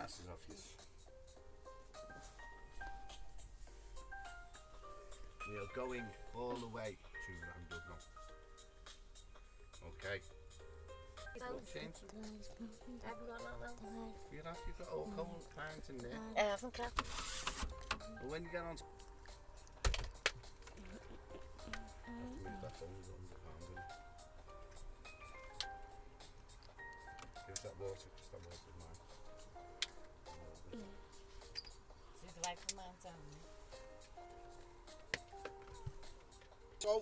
glasses off you. We are going all the way to Llandudno. Okay. Change them. I haven't got that well. You've got all cold clients in there. I haven't got. Well, when you get on. Move that phone on the hand. Give us that water, because that water's mine. She's away from mine, So,